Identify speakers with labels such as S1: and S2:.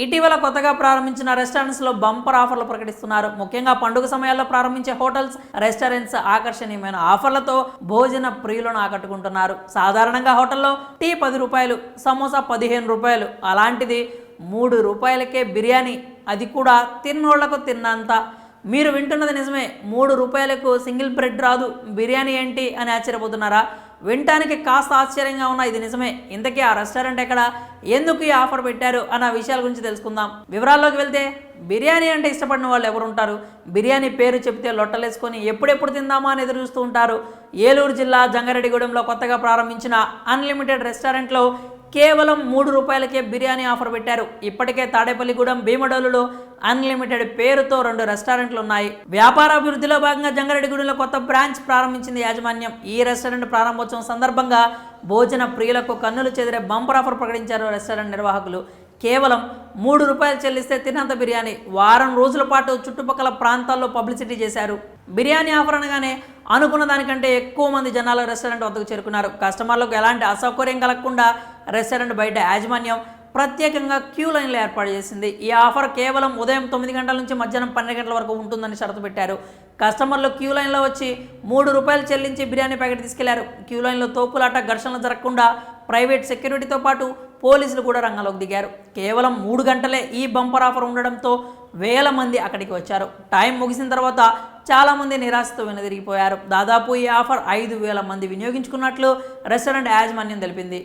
S1: ఇటీవల కొత్తగా ప్రారంభించిన రెస్టారెంట్స్లో బంపర్ ఆఫర్లు ప్రకటిస్తున్నారు. ముఖ్యంగా పండుగ సమయాల్లో ప్రారంభించే హోటల్స్, రెస్టారెంట్స్ ఆకర్షణీయమైన ఆఫర్లతో భోజన ప్రియులను ఆకట్టుకుంటున్నారు. సాధారణంగా హోటల్లో టీ 10 రూపాయలు, సమోసా 15 రూపాయలు, అలాంటిది 3 రూపాయలకే బిర్యానీ, అది కూడా తిన్నోళ్లకు తిన్నంత. మీరు వింటున్నది నిజమే, 3 రూపాయలకు సింగిల్ బ్రెడ్ రాదు, బిర్యానీ ఏంటి అని ఆశ్చర్యపోతున్నారా? వినటానికి కాస్త ఆశ్చర్యంగా ఉన్న ఇది నిజమే. ఇంతకీ ఆ రెస్టారెంట్ ఎక్కడ, ఎందుకు ఈ ఆఫర్ పెట్టారు అన్న విషయాల గురించి తెలుసుకుందాం. వివరాల్లోకి వెళ్తే, బిర్యానీ అంటే ఇష్టపడిన వాళ్ళు ఎవరుంటారు? బిర్యానీ పేరు చెబితే లొట్టలేసుకొని ఎప్పుడెప్పుడు తిందామా అని ఎదురు చూస్తూ ఉంటారు. ఏలూరు జిల్లా జంగారెడ్డిగూడెంలో కొత్తగా ప్రారంభించిన అన్లిమిటెడ్ రెస్టారెంట్లో కేవలం 3 రూపాయలకే బిర్యానీ ఆఫర్ పెట్టారు. ఇప్పటికే తాడేపల్లిగూడెం, భీమడోలులో అన్లిమిటెడ్ పేరుతో 2 రెస్టారెంట్లు ఉన్నాయి. వ్యాపార అభివృద్ధిలో భాగంగా జంగారెడ్డిగూడెంలో కొత్త బ్రాంచ్ ప్రారంభించింది యాజమాన్యం. ఈ రెస్టారెంట్ ప్రారంభోత్సవం సందర్భంగా భోజన ప్రియులకు కన్నులు చెదిరే బంపర్ ఆఫర్ ప్రకటించారు రెస్టారెంట్ నిర్వాహకులు. కేవలం 3 రూపాయలు చెల్లిస్తే తినంత బిర్యానీ. వారం రోజుల పాటు చుట్టుపక్కల ప్రాంతాల్లో పబ్లిసిటీ చేశారు. బిర్యానీ ఆఫర్ అనగానే అనుకున్న దానికంటే ఎక్కువ మంది జనాలు రెస్టారెంట్ వద్దకు చేరుకున్నారు. కస్టమర్లకు ఎలాంటి అసౌకర్యం కలగకుండా రెస్టారెంట్ బయట యాజమాన్యం ప్రత్యేకంగా క్యూ లైన్లు ఏర్పాటు చేసింది. ఈ ఆఫర్ కేవలం ఉదయం 9 గంటల నుంచి మధ్యాహ్నం 12 గంటల వరకు ఉంటుందని షరతు పెట్టారు. కస్టమర్లు క్యూ లైన్లో వచ్చి 3 రూపాయలు చెల్లించి బిర్యానీ ప్యాకెట్ తీసుకెళ్లారు. క్యూ లైన్లో తోపులాట, ఘర్షణలు జరగకుండా ప్రైవేట్ సెక్యూరిటీతో పాటు పోలీసులు కూడా రంగంలోకి దిగారు. కేవలం 3 గంటలే ఈ బంపర్ ఆఫర్ ఉండడంతో వేల మంది అక్కడికి వచ్చారు. టైం ముగిసిన తర్వాత చాలామంది నిరాశతో వెనుదిరిగిపోయారు. దాదాపు ఈ ఆఫర్ 5,000 మంది వినియోగించుకున్నట్లు రెస్టారెంట్ యాజమాన్యం తెలిపింది.